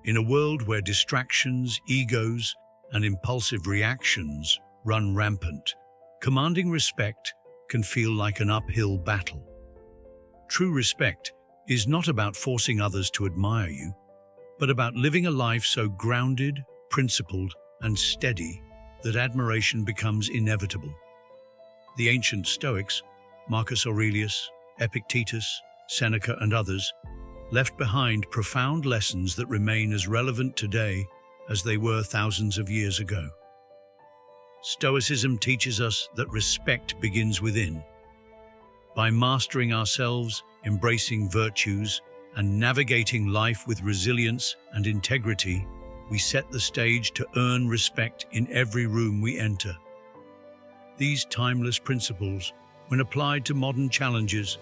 In a world where distractions, egos, and impulsive reactions run rampant, commanding respect can feel like an uphill battle. True respect is not about forcing others to admire you, but about living a life so grounded, principled, and steady that admiration becomes inevitable. The ancient Stoics, Marcus Aurelius, Epictetus, Seneca, and others, left behind profound lessons that remain as relevant today as they were thousands of years ago. Stoicism teaches us that respect begins within. By mastering ourselves, embracing virtues, and navigating life with resilience and integrity, we set the stage to earn respect in every room we enter. These timeless principles, when applied to modern challenges,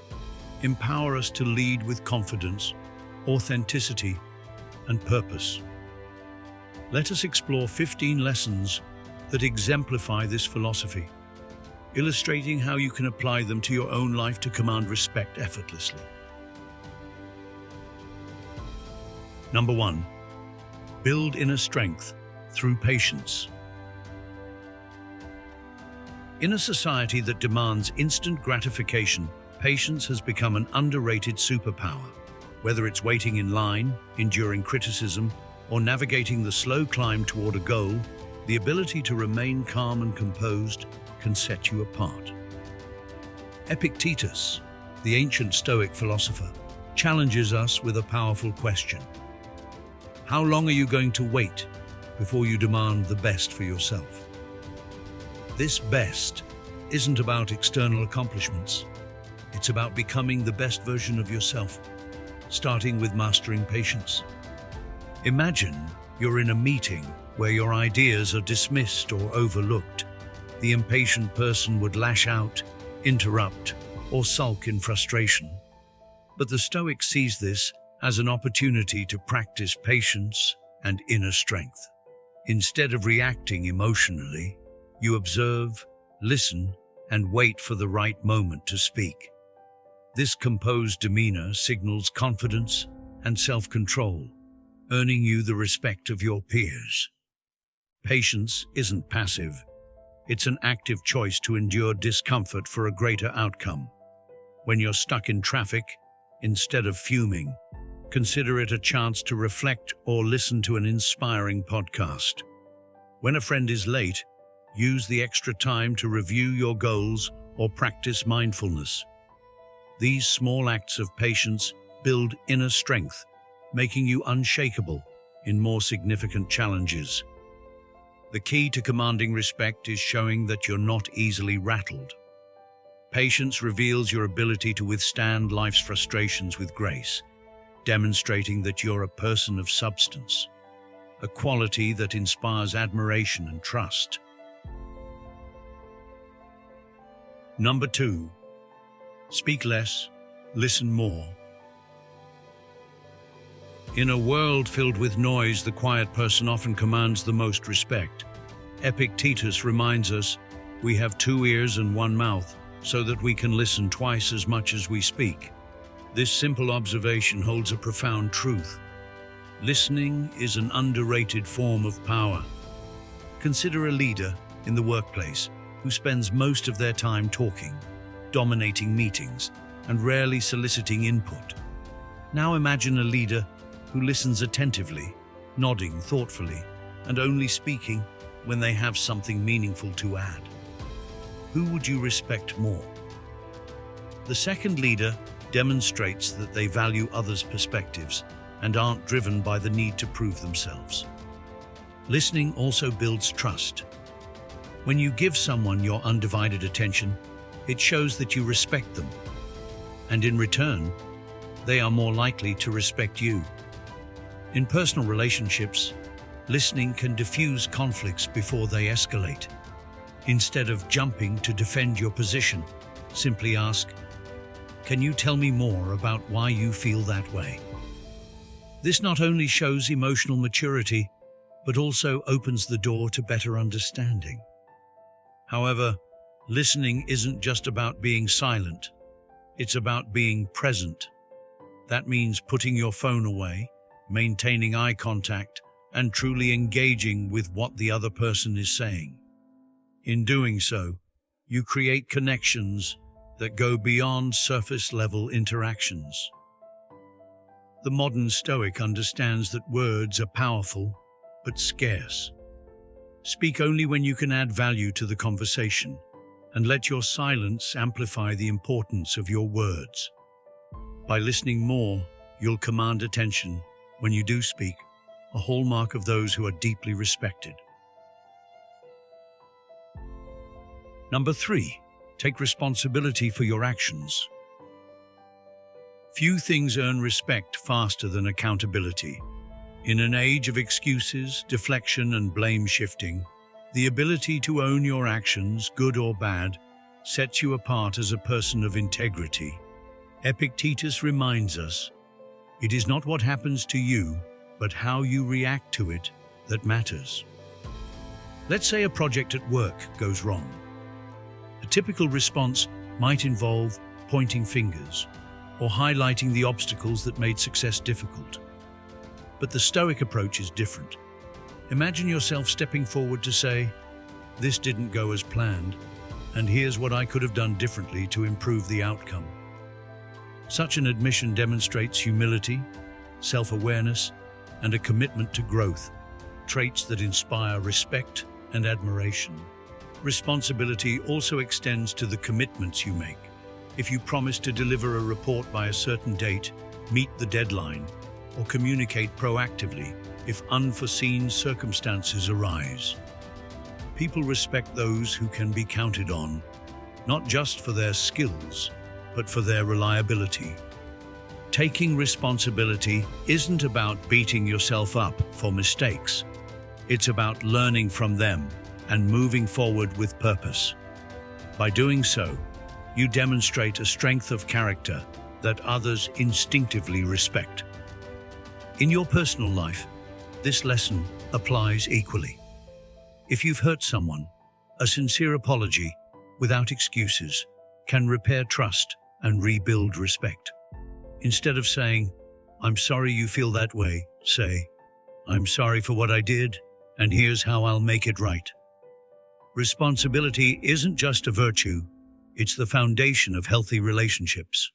empower us to lead with confidence, authenticity, and purpose. Let us explore 15 lessons that exemplify this philosophy, illustrating how you can apply them to your own life to command respect effortlessly. Number 1. Build inner strength through patience. In a society that demands instant gratification, patience has become an underrated superpower. Whether it's waiting in line, enduring criticism, or navigating the slow climb toward a goal, the ability to remain calm and composed can set you apart. Epictetus, the ancient Stoic philosopher, challenges us with a powerful question. How long are you going to wait before you demand the best for yourself? This best isn't about external accomplishments. It's about becoming the best version of yourself, starting with mastering patience. Imagine you're in a meeting where your ideas are dismissed or overlooked. The impatient person would lash out, interrupt, or sulk in frustration. But the Stoic sees this as an opportunity to practice patience and inner strength. Instead of reacting emotionally, you observe, listen, and wait for the right moment to speak. This composed demeanor signals confidence and self-control, earning you the respect of your peers. Patience isn't passive. It's an active choice to endure discomfort for a greater outcome. When you're stuck in traffic, instead of fuming, consider it a chance to reflect or listen to an inspiring podcast. When a friend is late, use the extra time to review your goals or practice mindfulness. These small acts of patience build inner strength, making you unshakable in more significant challenges. The key to commanding respect is showing that you're not easily rattled. Patience reveals your ability to withstand life's frustrations with grace, demonstrating that you're a person of substance, a quality that inspires admiration and trust. Number 2. Speak less, listen more. In a world filled with noise, the quiet person often commands the most respect. Epictetus reminds us, we have 2 ears and 1 mouth, so that we can listen twice as much as we speak. This simple observation holds a profound truth. Listening is an underrated form of power. Consider a leader in the workplace who spends most of their time talking, dominating meetings, and rarely soliciting input. Now imagine a leader who listens attentively, nodding thoughtfully, and only speaking when they have something meaningful to add. Who would you respect more? The second leader demonstrates that they value others' perspectives and aren't driven by the need to prove themselves. Listening also builds trust. When you give someone your undivided attention, it shows that you respect them, and in return, they are more likely to respect you. In personal relationships, listening can diffuse conflicts before they escalate. Instead of jumping to defend your position, simply ask, "Can you tell me more about why you feel that way?" This not only shows emotional maturity, but also opens the door to better understanding. However, listening isn't just about being silent. It's about being present. That means putting your phone away, maintaining eye contact, and truly engaging with what the other person is saying. In doing so, you create connections that go beyond surface-level interactions. The modern Stoic understands that words are powerful, but scarce. Speak only when you can add value to the conversation, and let your silence amplify the importance of your words. By listening more, you'll command attention when you do speak, a hallmark of those who are deeply respected. Number 3, take responsibility for your actions. Few things earn respect faster than accountability. In an age of excuses, deflection, and blame shifting, the ability to own your actions, good or bad, sets you apart as a person of integrity. Epictetus reminds us, it is not what happens to you, but how you react to it that matters. Let's say a project at work goes wrong. A typical response might involve pointing fingers or highlighting the obstacles that made success difficult. But the Stoic approach is different. Imagine yourself stepping forward to say, "This didn't go as planned, and here's what I could have done differently to improve the outcome." Such an admission demonstrates humility, self-awareness, and a commitment to growth, traits that inspire respect and admiration. Responsibility also extends to the commitments you make. If you promise to deliver a report by a certain date, meet the deadline, or communicate proactively if unforeseen circumstances arise. People respect those who can be counted on, not just for their skills, but for their reliability. Taking responsibility isn't about beating yourself up for mistakes. It's about learning from them and moving forward with purpose. By doing so, you demonstrate a strength of character that others instinctively respect. In your personal life, this lesson applies equally. If you've hurt someone, a sincere apology, without excuses, can repair trust and rebuild respect. Instead of saying, "I'm sorry you feel that way," say, "I'm sorry for what I did, and here's how I'll make it right." Responsibility isn't just a virtue, it's the foundation of healthy relationships.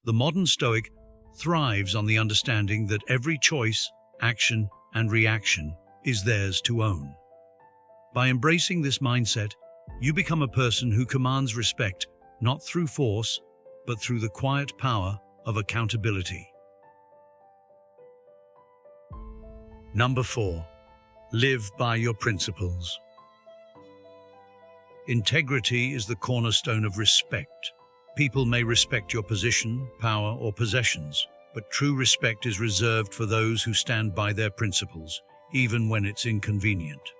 The modern Stoic thrives on the understanding that every choice, action, and reaction is theirs to own. By embracing this mindset, you become a person who commands respect not through force, but through the quiet power of accountability. Number 4, live by your principles. Integrity is the cornerstone of respect. People may respect your position, power, or possessions, but true respect is reserved for those who stand by their principles, even when it's inconvenient.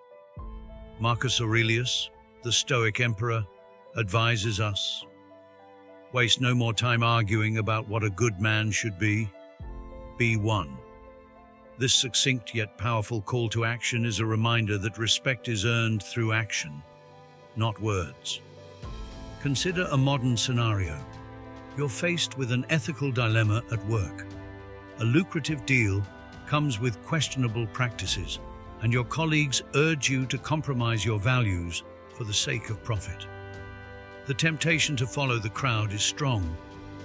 Marcus Aurelius, the Stoic emperor, advises us, "Waste no more time arguing about what a good man should be. Be one." This succinct yet powerful call to action is a reminder that respect is earned through action, not words. Consider a modern scenario. You're faced with an ethical dilemma at work. A lucrative deal comes with questionable practices, and your colleagues urge you to compromise your values for the sake of profit. The temptation to follow the crowd is strong,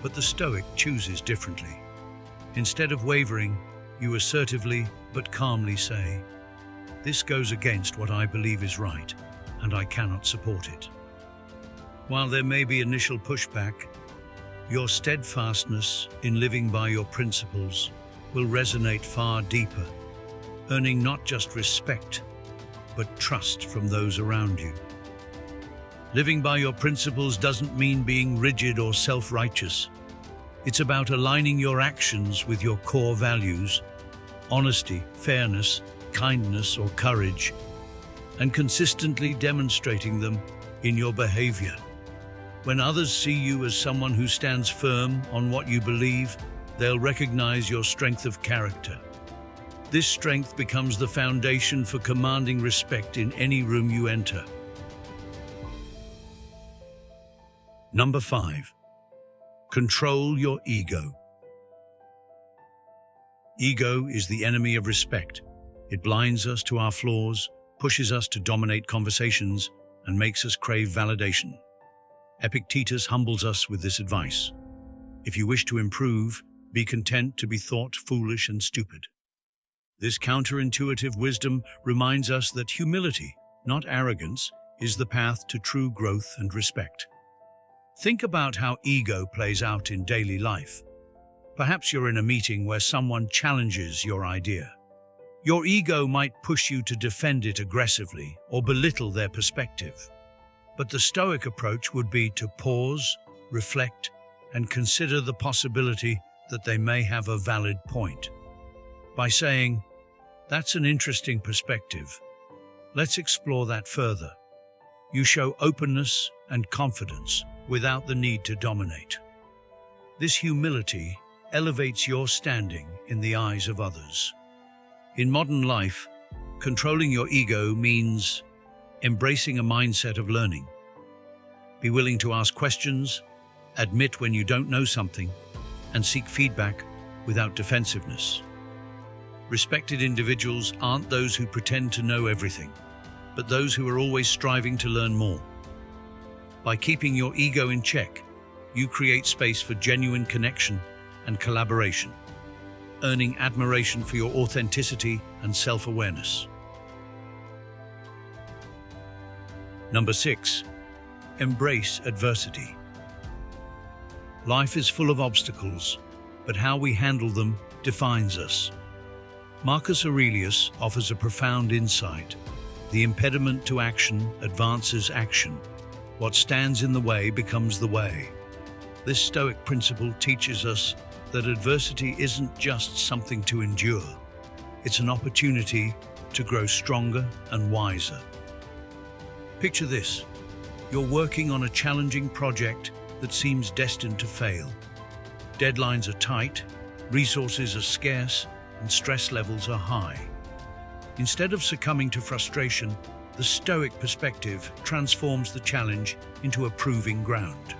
but the Stoic chooses differently. Instead of wavering, you assertively but calmly say, "This goes against what I believe is right, and I cannot support it." While there may be initial pushback, your steadfastness in living by your principles will resonate far deeper, earning not just respect, but trust from those around you. Living by your principles doesn't mean being rigid or self-righteous. It's about aligning your actions with your core values, honesty, fairness, kindness, or courage, and consistently demonstrating them in your behavior. When others see you as someone who stands firm on what you believe, they'll recognize your strength of character. This strength becomes the foundation for commanding respect in any room you enter. Number 5, control your ego. Ego is the enemy of respect. It blinds us to our flaws, pushes us to dominate conversations, and makes us crave validation. Epictetus humbles us with this advice. If you wish to improve, be content to be thought foolish and stupid. This counterintuitive wisdom reminds us that humility, not arrogance, is the path to true growth and respect. Think about how ego plays out in daily life. Perhaps you're in a meeting where someone challenges your idea. Your ego might push you to defend it aggressively or belittle their perspective. But the Stoic approach would be to pause, reflect, and consider the possibility that they may have a valid point. By saying, "That's an interesting perspective. Let's explore that further," you show openness and confidence without the need to dominate. This humility elevates your standing in the eyes of others. In modern life, controlling your ego means embracing a mindset of learning. Be willing to ask questions, admit when you don't know something, and seek feedback without defensiveness. Respected individuals aren't those who pretend to know everything, but those who are always striving to learn more. By keeping your ego in check, you create space for genuine connection and collaboration, earning admiration for your authenticity and self-awareness. Number 6. Embrace adversity. Life is full of obstacles, but how we handle them defines us. Marcus Aurelius offers a profound insight. The impediment to action advances action. What stands in the way becomes the way. This Stoic principle teaches us that adversity isn't just something to endure. It's an opportunity to grow stronger and wiser. Picture this. You're working on a challenging project that seems destined to fail. Deadlines are tight, resources are scarce, and stress levels are high. Instead of succumbing to frustration, the Stoic perspective transforms the challenge into a proving ground.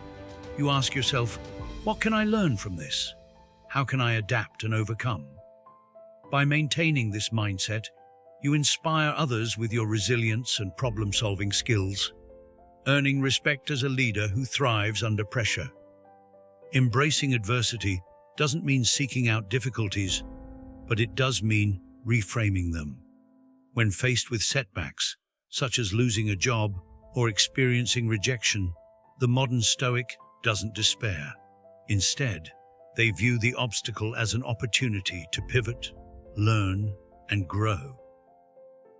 You ask yourself, what can I learn from this? How can I adapt and overcome? By maintaining this mindset, you inspire others with your resilience and problem-solving skills, earning respect as a leader who thrives under pressure. Embracing adversity doesn't mean seeking out difficulties, but it does mean reframing them. When faced with setbacks, such as losing a job or experiencing rejection, the modern Stoic doesn't despair. Instead, they view the obstacle as an opportunity to pivot, learn, and grow.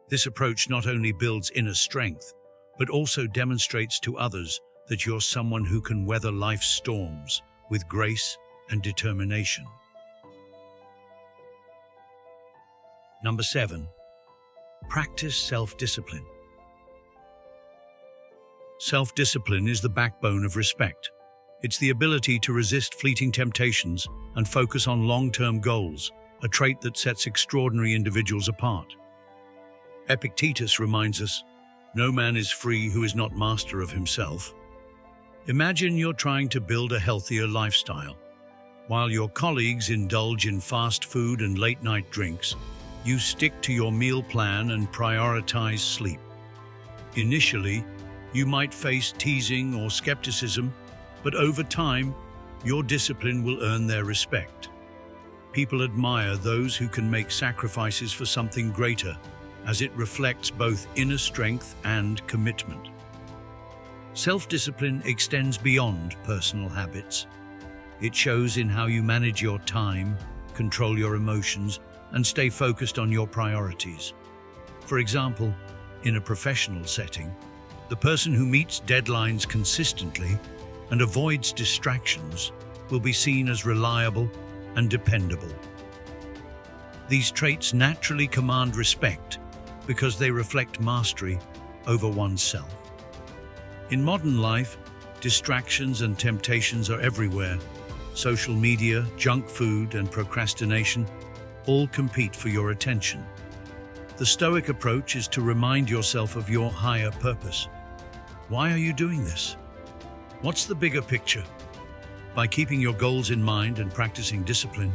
This approach not only builds inner strength, but also demonstrates to others that you're someone who can weather life's storms with grace and determination. Number 7. Practice self-discipline. Self-discipline is the backbone of respect. It's the ability to resist fleeting temptations and focus on long-term goals, a trait that sets extraordinary individuals apart. Epictetus reminds us, "No man is free who is not master of himself." Imagine you're trying to build a healthier lifestyle. While your colleagues indulge in fast food and late-night drinks, you stick to your meal plan and prioritize sleep. Initially, you might face teasing or skepticism, but over time, your discipline will earn their respect. People admire those who can make sacrifices for something greater, as it reflects both inner strength and commitment. Self-discipline extends beyond personal habits. It shows in how you manage your time, control your emotions, and stay focused on your priorities. For example, in a professional setting, the person who meets deadlines consistently and avoids distractions will be seen as reliable and dependable. These traits naturally command respect because they reflect mastery over oneself. In modern life, distractions and temptations are everywhere. Social media, junk food, and procrastination all compete for your attention. The Stoic approach is to remind yourself of your higher purpose. Why are you doing this? What's the bigger picture? By keeping your goals in mind and practicing discipline,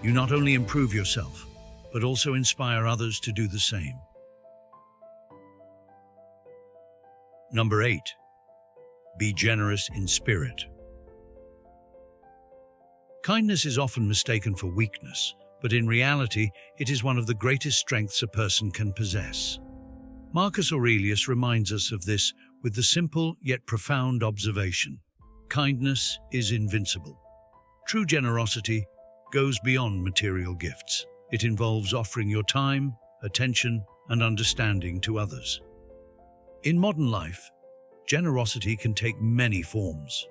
You not only improve yourself, but also inspire others to do the same. Number 8. Be generous in spirit. Kindness is often mistaken for weakness, but in reality, it is one of the greatest strengths a person can possess. Marcus Aurelius reminds us of this with the simple yet profound observation: kindness is invincible. True generosity goes beyond material gifts. It involves offering your time, attention, and understanding to others. In modern life, generosity can take many forms.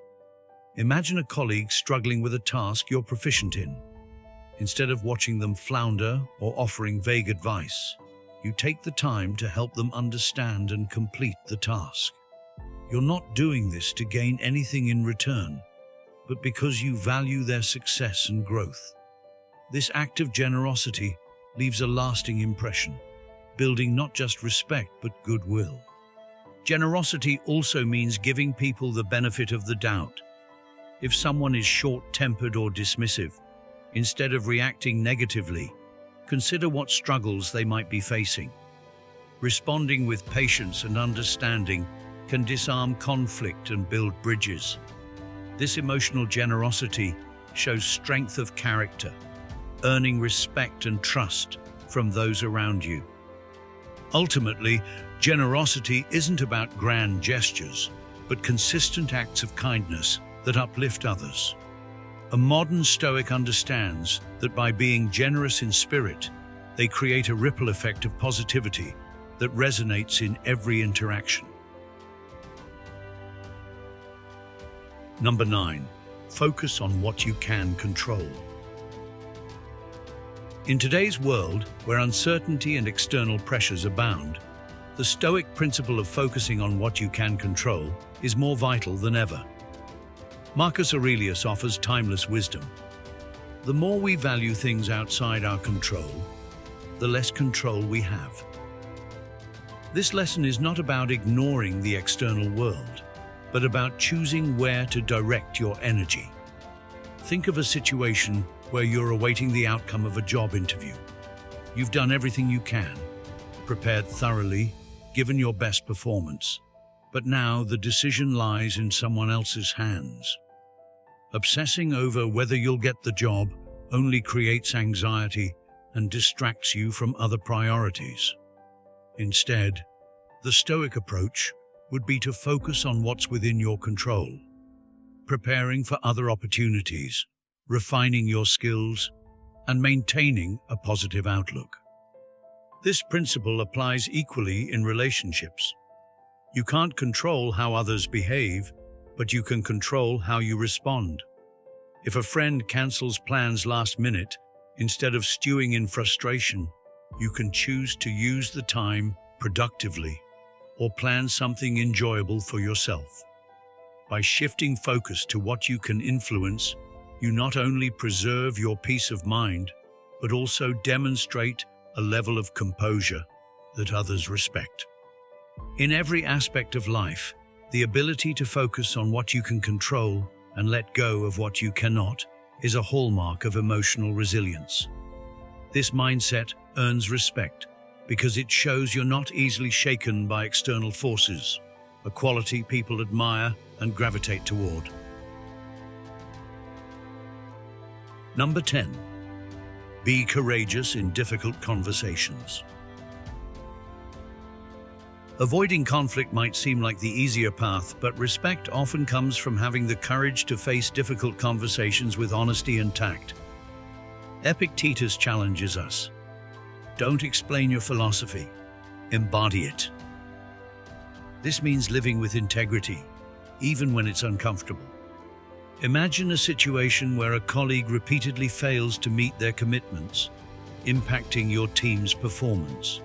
Imagine a colleague struggling with a task you're proficient in. Instead of watching them flounder or offering vague advice, you take the time to help them understand and complete the task. You're not doing this to gain anything in return, but because you value their success and growth. This act of generosity leaves a lasting impression, building not just respect but goodwill. Generosity also means giving people the benefit of the doubt. If someone is short-tempered or dismissive, instead of reacting negatively, consider what struggles they might be facing. Responding with patience and understanding can disarm conflict and build bridges. This emotional generosity shows strength of character, earning respect and trust from those around you. Ultimately, generosity isn't about grand gestures, but consistent acts of kindness that uplift others. A modern Stoic understands that by being generous in spirit, they create a ripple effect of positivity that resonates in every interaction. Number 9. Focus on what you can control. In today's world, where uncertainty and external pressures abound, the Stoic principle of focusing on what you can control is more vital than ever. Marcus Aurelius offers timeless wisdom. The more we value things outside our control, the less control we have. This lesson is not about ignoring the external world, but about choosing where to direct your energy. Think of a situation where you're awaiting the outcome of a job interview. You've done everything you can, prepared thoroughly, given your best performance, but now the decision lies in someone else's hands. Obsessing over whether you'll get the job only creates anxiety and distracts you from other priorities. Instead, the Stoic approach would be to focus on what's within your control, preparing for other opportunities, refining your skills, and maintaining a positive outlook. This principle applies equally in relationships. You can't control how others behave, but you can control how you respond. If a friend cancels plans last minute, instead of stewing in frustration, you can choose to use the time productively or plan something enjoyable for yourself. By shifting focus to what you can influence, you not only preserve your peace of mind, but also demonstrate a level of composure that others respect. In every aspect of life, the ability to focus on what you can control and let go of what you cannot is a hallmark of emotional resilience. This mindset earns respect because it shows you're not easily shaken by external forces, a quality people admire and gravitate toward. Number 10. Be courageous in difficult conversations. Avoiding conflict might seem like the easier path, but respect often comes from having the courage to face difficult conversations with honesty and tact. Epictetus challenges us. Don't explain your philosophy, embody it. This means living with integrity, even when it's uncomfortable. Imagine a situation where a colleague repeatedly fails to meet their commitments, impacting your team's performance.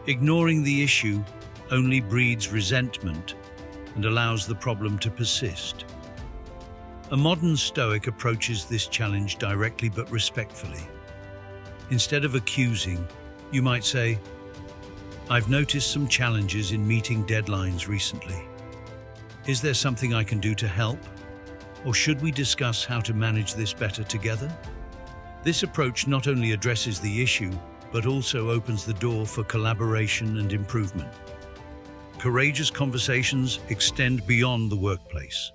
Ignoring the issue only breeds resentment and allows the problem to persist. A modern Stoic approaches this challenge directly but respectfully. Instead of accusing, you might say, "I've noticed some challenges in meeting deadlines recently. Is there something I can do to help? Or should we discuss how to manage this better together?" This approach not only addresses the issue, but also opens the door for collaboration and improvement. Courageous conversations extend beyond the workplace.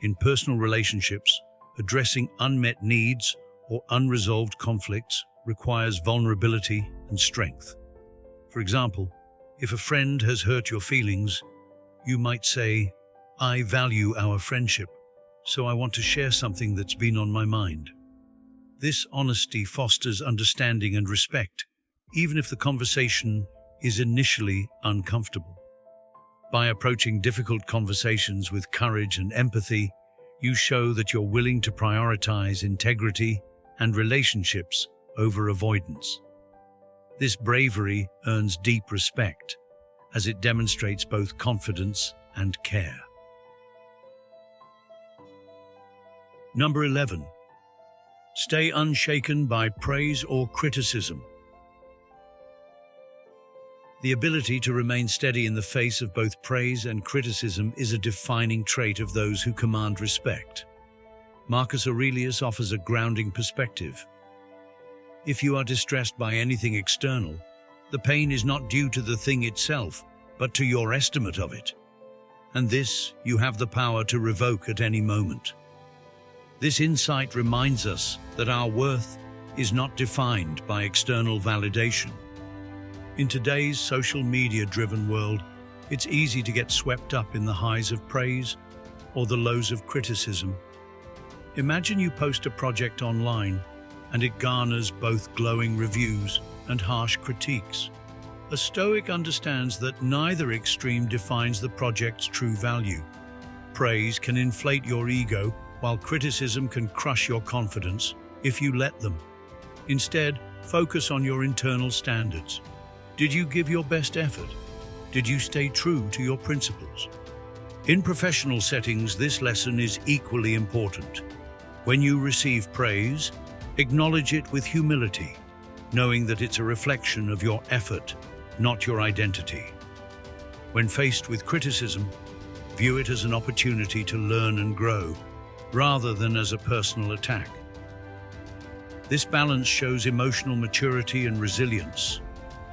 In personal relationships, addressing unmet needs or unresolved conflicts requires vulnerability and strength. For example, if a friend has hurt your feelings, you might say, "I value our friendship, so I want to share something that's been on my mind." This honesty fosters understanding and respect, even if the conversation is initially uncomfortable. By approaching difficult conversations with courage and empathy, you show that you're willing to prioritize integrity and relationships over avoidance. This bravery earns deep respect, as it demonstrates both confidence and care. Number 11. Stay unshaken by praise or criticism. The ability to remain steady in the face of both praise and criticism is a defining trait of those who command respect. Marcus Aurelius offers a grounding perspective. If you are distressed by anything external, the pain is not due to the thing itself, but to your estimate of it. And this you have the power to revoke at any moment. This insight reminds us that our worth is not defined by external validation. In today's social media-driven world, it's easy to get swept up in the highs of praise or the lows of criticism. Imagine you post a project online and it garners both glowing reviews and harsh critiques. A Stoic understands that neither extreme defines the project's true value. Praise can inflate your ego, while criticism can crush your confidence if you let them. Instead, focus on your internal standards. Did you give your best effort? Did you stay true to your principles? In professional settings, this lesson is equally important. When you receive praise, acknowledge it with humility, knowing that it's a reflection of your effort, not your identity. When faced with criticism, view it as an opportunity to learn and grow, rather than as a personal attack. This balance shows emotional maturity and resilience,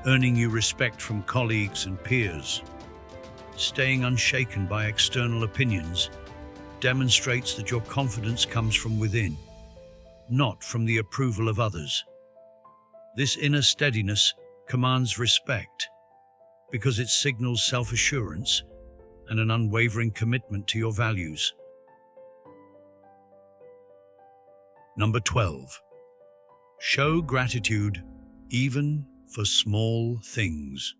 earning you respect from colleagues and peers. Staying unshaken by external opinions demonstrates that your confidence comes from within, not from the approval of others. This inner steadiness commands respect because it signals self-assurance and an unwavering commitment to your values. Number 12. Show gratitude even for small things.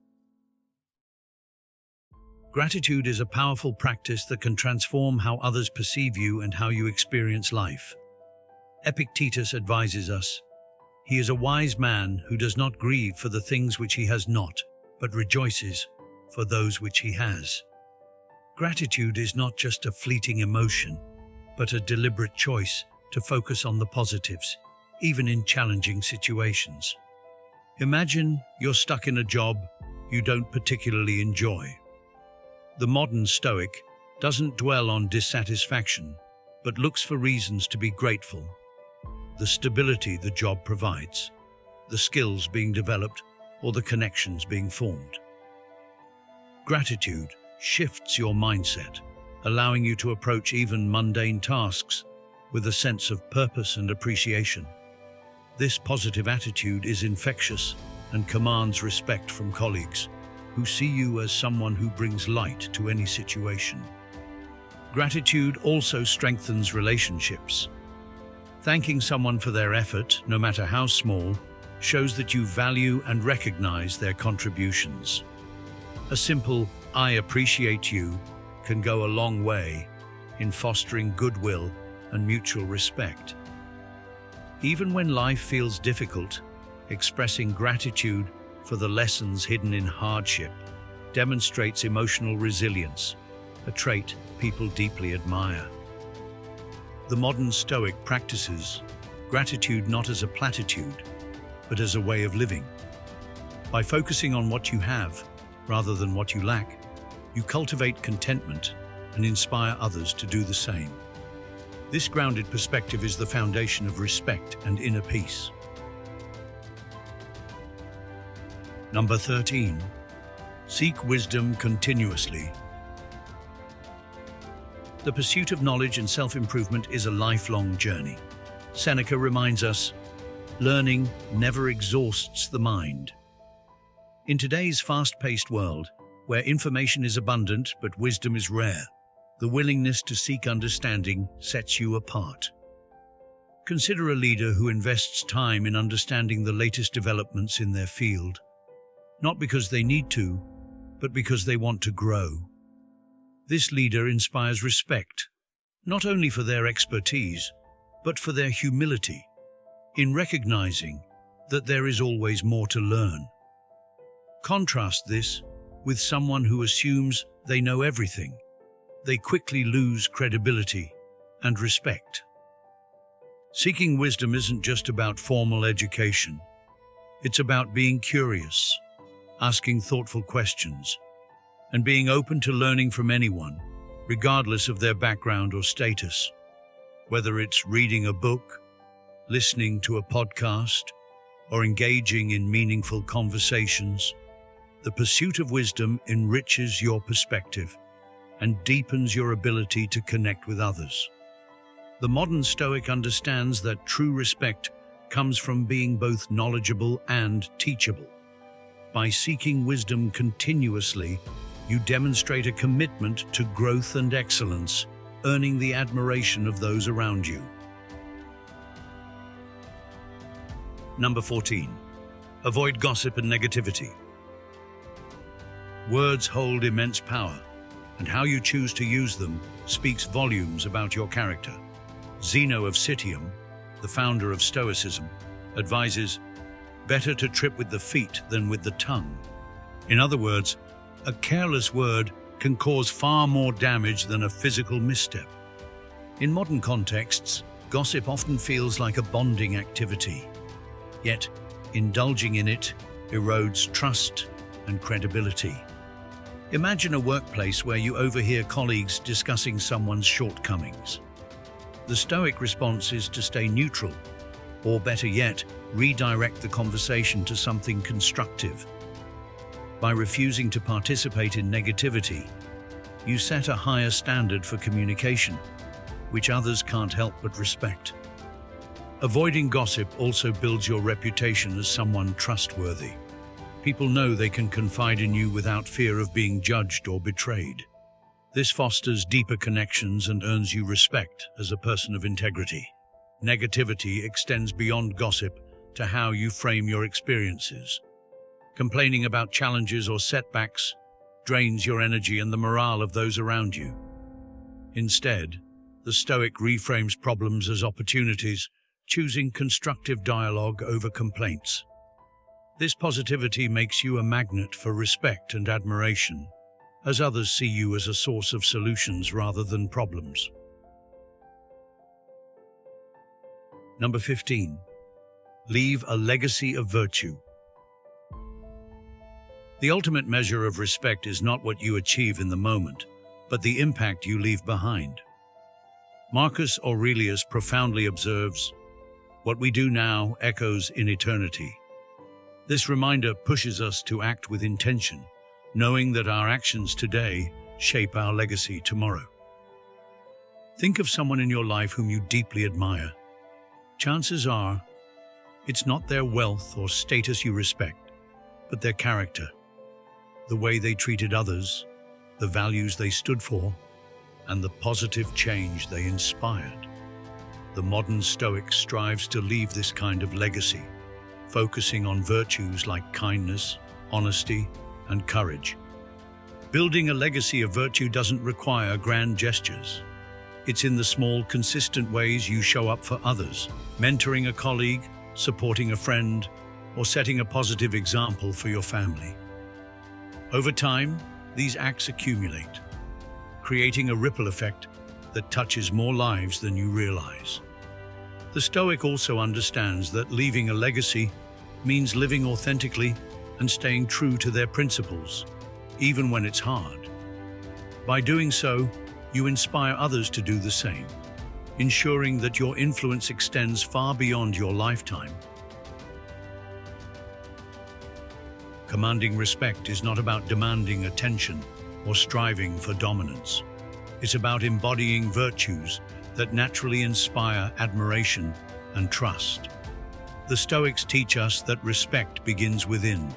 Gratitude is a powerful practice that can transform how others perceive you and how you experience life. Epictetus advises us, "He is a wise man who does not grieve for the things which he has not, but rejoices for those which he has." Gratitude is not just a fleeting emotion, but a deliberate choice to focus on the positives, even in challenging situations. Imagine you're stuck in a job you don't particularly enjoy. The modern Stoic doesn't dwell on dissatisfaction, but looks for reasons to be grateful. The stability the job provides, the skills being developed, or the connections being formed. Gratitude shifts your mindset, allowing you to approach even mundane tasks with a sense of purpose and appreciation. This positive attitude is infectious and commands respect from colleagues, who see you as someone who brings light to any situation. Gratitude also strengthens relationships. Thanking someone for their effort, no matter how small, shows that you value and recognize their contributions. A simple "I appreciate you" can go a long way in fostering goodwill and mutual respect. Even when life feels difficult, expressing gratitude for the lessons hidden in hardship demonstrates emotional resilience, a trait people deeply admire. The modern Stoic practices gratitude not as a platitude, but as a way of living. By focusing on what you have rather than what you lack, you cultivate contentment and inspire others to do the same. This grounded perspective is the foundation of respect and inner peace. Number 13. Seek wisdom continuously. The pursuit of knowledge and self-improvement is a lifelong journey. Seneca reminds us, learning never exhausts the mind. In today's fast-paced world, where information is abundant but wisdom is rare, the willingness to seek understanding sets you apart. Consider a leader who invests time in understanding the latest developments in their field, not because they need to, but because they want to grow. This leader inspires respect, not only for their expertise, but for their humility, in recognizing that there is always more to learn. Contrast this with someone who assumes they know everything. They quickly lose credibility and respect. Seeking wisdom isn't just about formal education. It's about being curious, asking thoughtful questions, and being open to learning from anyone, regardless of their background or status. Whether it's reading a book, listening to a podcast, or engaging in meaningful conversations, the pursuit of wisdom enriches your perspective and deepens your ability to connect with others. The modern Stoic understands that true respect comes from being both knowledgeable and teachable. By seeking wisdom continuously, you demonstrate a commitment to growth and excellence, earning the admiration of those around you. Number 14. Avoid gossip and negativity. Words hold immense power, and how you choose to use them speaks volumes about your character. Zeno of Citium, the founder of Stoicism, advises, "Better to trip with the feet than with the tongue." In other words, a careless word can cause far more damage than a physical misstep. In modern contexts, gossip often feels like a bonding activity. Yet, indulging in it erodes trust and credibility. Imagine a workplace where you overhear colleagues discussing someone's shortcomings. The Stoic response is to stay neutral, or better yet, redirect the conversation to something constructive. By refusing to participate in negativity, you set a higher standard for communication, which others can't help but respect. Avoiding gossip also builds your reputation as someone trustworthy. People know they can confide in you without fear of being judged or betrayed. This fosters deeper connections and earns you respect as a person of integrity. Negativity extends beyond gossip to how you frame your experiences. Complaining about challenges or setbacks drains your energy and the morale of those around you. Instead, the Stoic reframes problems as opportunities, choosing constructive dialogue over complaints. This positivity makes you a magnet for respect and admiration, as others see you as a source of solutions rather than problems. Number 15. Leave a legacy of virtue. The ultimate measure of respect is not what you achieve in the moment, but the impact you leave behind. Marcus Aurelius profoundly observes, "What we do now echoes in eternity." This reminder pushes us to act with intention, knowing that our actions today shape our legacy tomorrow. Think of someone in your life whom you deeply admire. Chances are, it's not their wealth or status you respect, but their character, the way they treated others, the values they stood for, and the positive change they inspired. The modern Stoic strives to leave this kind of legacy, focusing on virtues like kindness, honesty, and courage. Building a legacy of virtue doesn't require grand gestures. It's in the small, consistent ways you show up for others, mentoring a colleague, supporting a friend, or setting a positive example for your family. Over time, these acts accumulate, creating a ripple effect that touches more lives than you realize. The Stoic also understands that leaving a legacy means living authentically and staying true to their principles, even when it's hard. By doing so, you inspire others to do the same, ensuring that your influence extends far beyond your lifetime. Commanding respect is not about demanding attention or striving for dominance. It's about embodying virtues that naturally inspire admiration and trust. The Stoics teach us that respect begins within.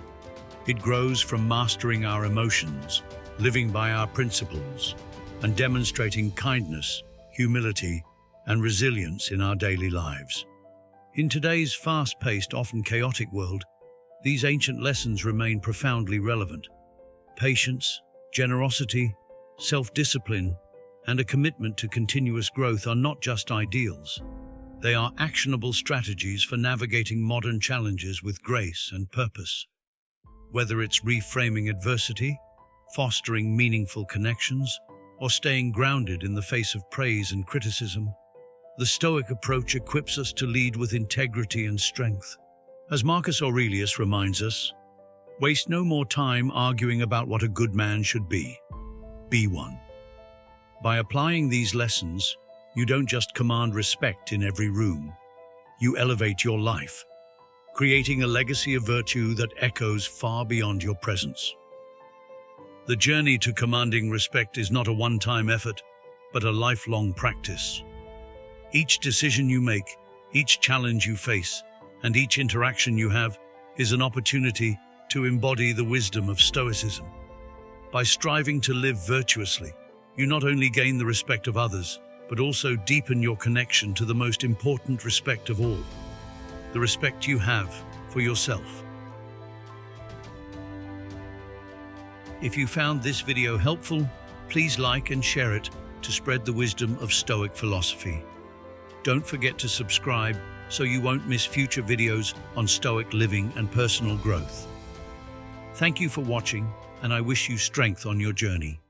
It grows from mastering our emotions, living by our principles, and demonstrating kindness, humility, and resilience in our daily lives. In today's fast-paced, often chaotic world, these ancient lessons remain profoundly relevant. Patience, generosity, self-discipline, and a commitment to continuous growth are not just ideals. They are actionable strategies for navigating modern challenges with grace and purpose. Whether it's reframing adversity, fostering meaningful connections, or staying grounded in the face of praise and criticism, the Stoic approach equips us to lead with integrity and strength. As Marcus Aurelius reminds us, waste no more time arguing about what a good man should be. Be one. By applying these lessons, you don't just command respect in every room. You elevate your life, creating a legacy of virtue that echoes far beyond your presence. The journey to commanding respect is not a one-time effort, but a lifelong practice. Each decision you make, each challenge you face, and each interaction you have is an opportunity to embody the wisdom of Stoicism. By striving to live virtuously, you not only gain the respect of others, but also deepen your connection to the most important respect of all, the respect you have for yourself. If you found this video helpful, please like and share it to spread the wisdom of Stoic philosophy. Don't forget to subscribe so you won't miss future videos on Stoic living and personal growth. Thank you for watching, and I wish you strength on your journey.